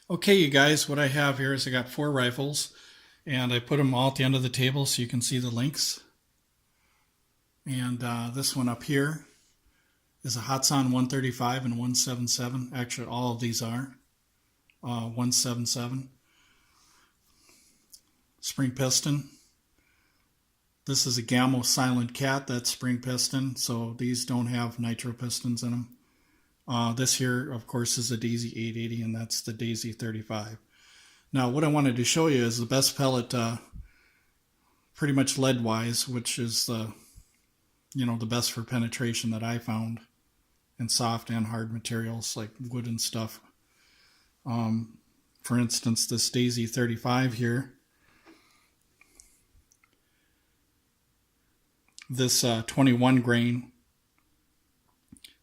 Okay, you guys, what I have here is I got 4 rifles, and I put them all at the end of the table so you can see the links. And this one up here is a Hatsan 135 and 177. Actually, all of these are 177. Spring piston. This is a Gamma Silent Cat, that's spring piston, so these don't have nitro pistons in them. This here, of course, is a Daisy 880, and that's the Daisy 35. Now, what I wanted to show you is the best pellet, pretty much lead-wise, which is the best for penetration that I found in soft and hard materials like wood and stuff. For instance, this Daisy 35 here, this 21 grain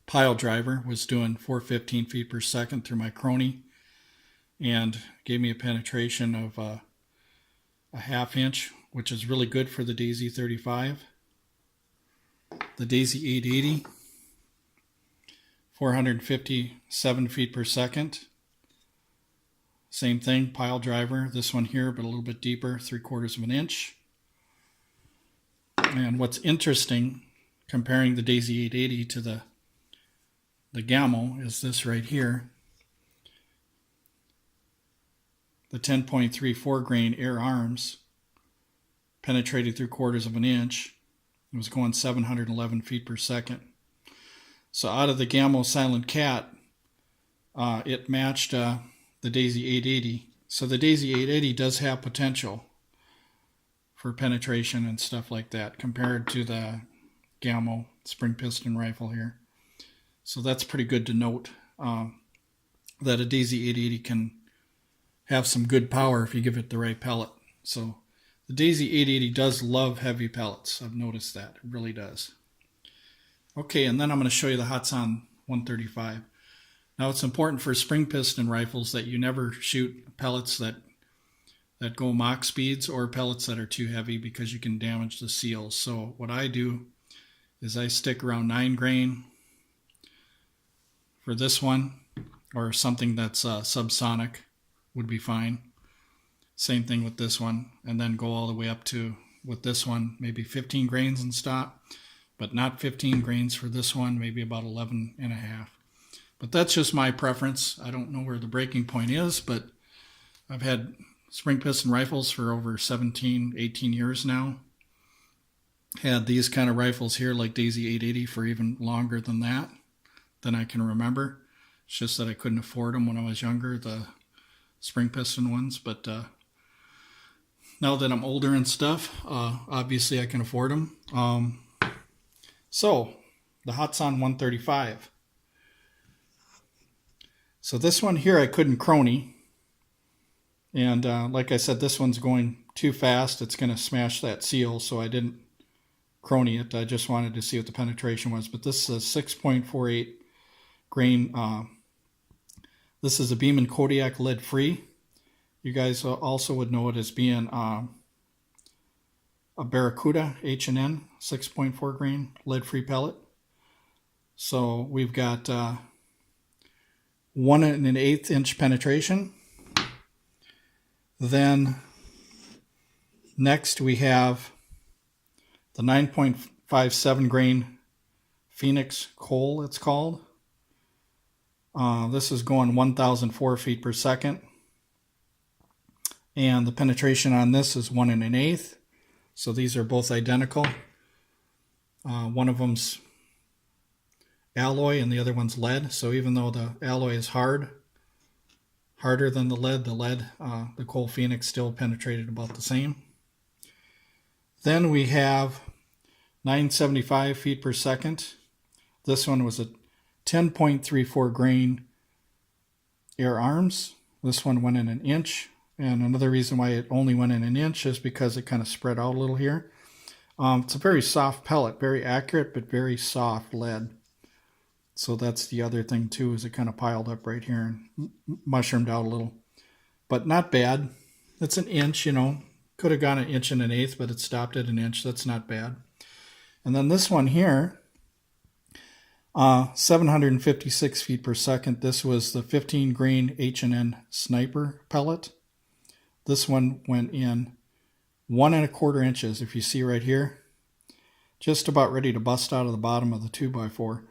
pile driver was doing 415 feet per second through my crony and gave me a penetration of a ½ inch, which is really good for the Daisy 35. The Daisy 880, 457 feet per second. Same thing, pile driver, this one here, but a little bit deeper, 3/4 of an inch. And what's interesting, comparing the Daisy 880 to the Gamma, is this right here. The 10.34 grain air arms penetrated 3/4 of an inch. It was going 711 feet per second. So out of the Gamma Silent Cat, it matched the Daisy 880. So the Daisy 880 does have potential for penetration and stuff like that compared to the Gamma spring piston rifle here. So that's pretty good to note, that a Daisy 880 can have some good power if you give it the right pellet. So the Daisy 880 does love heavy pellets. I've noticed that. It really does. Okay, and then I'm going to show you the Hatsan 135. Now, it's important for spring piston rifles that you never shoot pellets that go Mach speeds or pellets that are too heavy, because you can damage the seals. So what I do is I stick around 9 grain for this one, or something that's subsonic would be fine. Same thing with this one, and then go all the way up to, with this one, maybe 15 grains and stop, but not 15 grains for this one, maybe about 11.5. But that's just my preference. I don't know where the breaking point is, but I've had spring piston rifles for over 17, 18 years now. Had these kind of rifles here, like Daisy 880, for even longer than that, than I can remember. It's just that I couldn't afford them when I was younger, the spring piston ones. But now that I'm older and stuff, obviously I can afford them. So, the Hatsan 135. So this one here I couldn't crony. And like I said, this one's going too fast. It's going to smash that seal, so I didn't crony it. I just wanted to see what the penetration was. But this is a 6.48 grain. This is a Beeman Kodiak lead-free. You guys also would know it as being a Barracuda H&N 6.4 grain lead-free pellet. So we've got 1 1/8 inch penetration. Then next we have the 9.57 grain Phoenix coal, it's called. This is going 1,004 feet per second. And the penetration on this is 1 1/8. So these are both identical. One of them's alloy and the other one's lead. So even though the alloy is harder than the lead, the coal Phoenix still penetrated about the same. Then we have 975 feet per second. This one was a 10.34 grain air arms. This one went in 1 inch. And another reason why it only went in 1 inch is because it kind of spread out a little here. It's a very soft pellet, very accurate, but very soft lead. So that's the other thing too, is it kind of piled up right here and mushroomed out a little. But not bad. It's 1 inch, Could have gone 1 1/8 inches, but it stopped at 1 inch. That's not bad. And then this one here, 756 feet per second. This was the 15 grain H&N Sniper pellet. This one went in 1¼ inches, if you see right here. Just about ready to bust out of the bottom of the 2x4.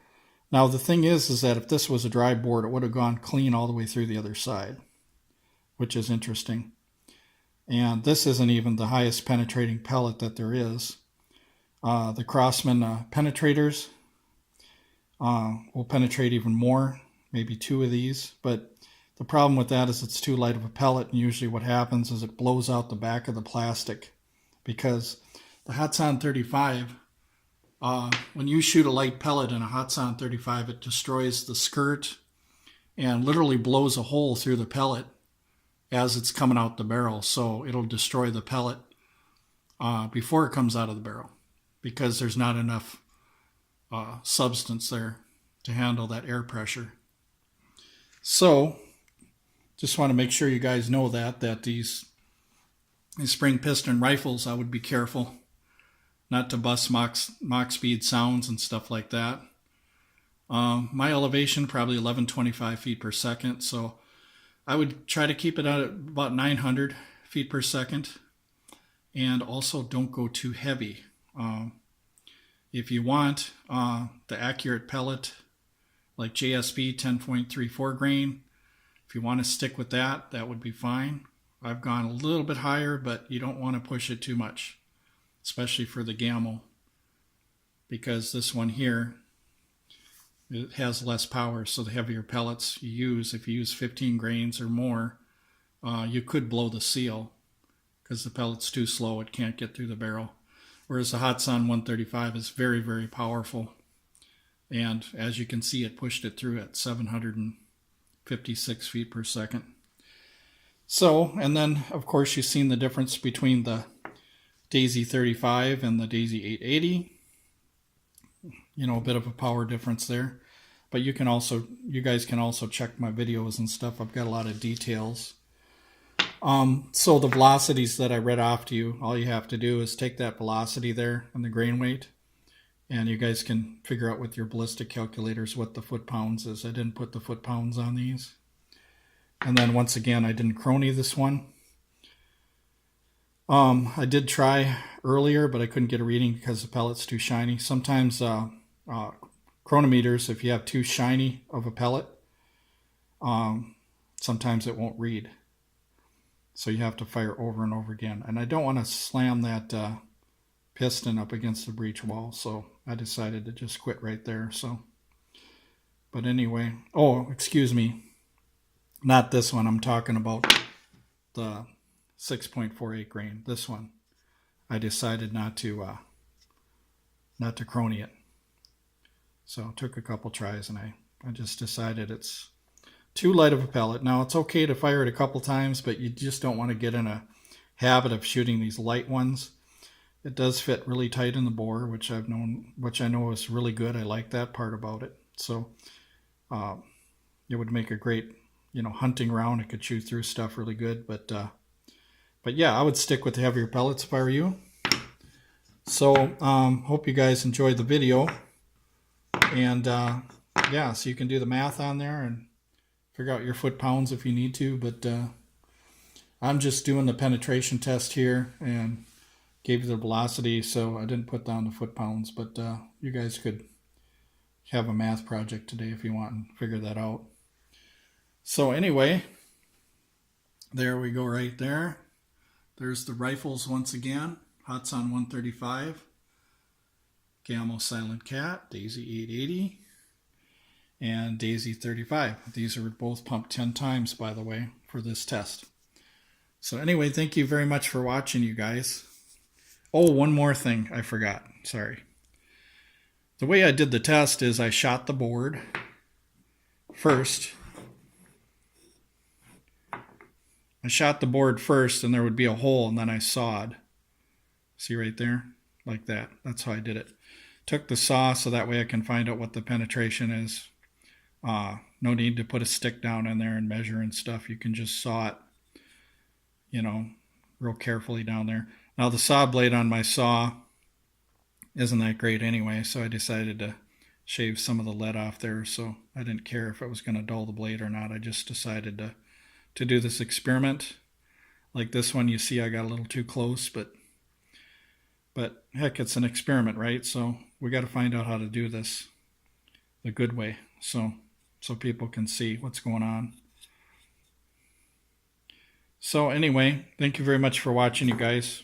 Now the thing is that if this was a dry board, it would have gone clean all the way through the other side, which is interesting. And this isn't even the highest penetrating pellet that there is. The Crossman penetrators will penetrate even more, maybe 2 of these. But the problem with that is it's too light of a pellet, and usually what happens is it blows out the back of the plastic, because the Hatsan 35, when you shoot a light pellet in a Hatsan 35, it destroys the skirt and literally blows a hole through the pellet as it's coming out the barrel. So it'll destroy the pellet before it comes out of the barrel, because there's not enough substance there to handle that air pressure. So just want to make sure you guys know that these spring piston rifles, I would be careful not to bust Mach speed sounds and stuff like that. My elevation, probably 1125 feet per second, so I would try to keep it at about 900 feet per second, and also don't go too heavy. If you want the accurate pellet, like JSP 10.34 grain, if you want to stick with that, that would be fine. I've gone a little bit higher, but you don't want to push it too much, especially for the Gamma, because this one here, it has less power. So the heavier pellets you use, if you use 15 grains or more, you could blow the seal because the pellet's too slow. It can't get through the barrel. Whereas the Hatsan 135 is very, very powerful. And as you can see, it pushed it through at 756 feet per second. So, and then of course you've seen the difference between the Daisy 35 and the Daisy 880. You know, a bit of a power difference there. But you guys can also check my videos and stuff. I've got a lot of details. So the velocities that I read off to you, all you have to do is take that velocity there and the grain weight, and you guys can figure out with your ballistic calculators what the foot-pounds is. I didn't put the foot-pounds on these. And then once again, I didn't crony this one. I did try earlier, but I couldn't get a reading because the pellet's too shiny. Sometimes chronometers, if you have too shiny of a pellet, sometimes it won't read. So you have to fire over and over again. And I don't want to slam that piston up against the breech wall, so I decided to just quit right there. So, but anyway, oh, excuse me, not this one. I'm talking about the 6.48 grain. This one, I decided not to crony it. So it took a couple tries, and I just decided it's too light of a pellet. Now it's okay to fire it a couple times, but you just don't want to get in a habit of shooting these light ones. It does fit really tight in the bore, which I know is really good. I like that part about it. So it would make a great, hunting round. It could shoot through stuff really good. But yeah, I would stick with the heavier pellets if I were you. So hope you guys enjoyed the video. And yeah, so you can do the math on there and figure out your foot-pounds if you need to. But I'm just doing the penetration test here and gave you the velocity, so I didn't put down the foot-pounds. But you guys could have a math project today if you want and figure that out. So anyway, there we go right there. There's the rifles once again. Hatsan 135, Camo Silent Cat, Daisy 880, and Daisy 35. These are both pumped 10 times, by the way, for this test. So anyway, thank you very much for watching, you guys. Oh, one more thing I forgot. Sorry. The way I did the test is I shot the board first. I shot the board first, and there would be a hole, and then I sawed. See right there? Like that. That's how I did it. Took the saw so that way I can find out what the penetration is. No need to put a stick down in there and measure and stuff. You can just saw it, real carefully down there. Now the saw blade on my saw isn't that great anyway, so I decided to shave some of the lead off there, so I didn't care if it was going to dull the blade or not. I just decided to do this experiment. Like this one, you see I got a little too close, but heck, it's an experiment, right? So we got to find out how to do this the good way, so people can see what's going on. So anyway, thank you very much for watching, you guys.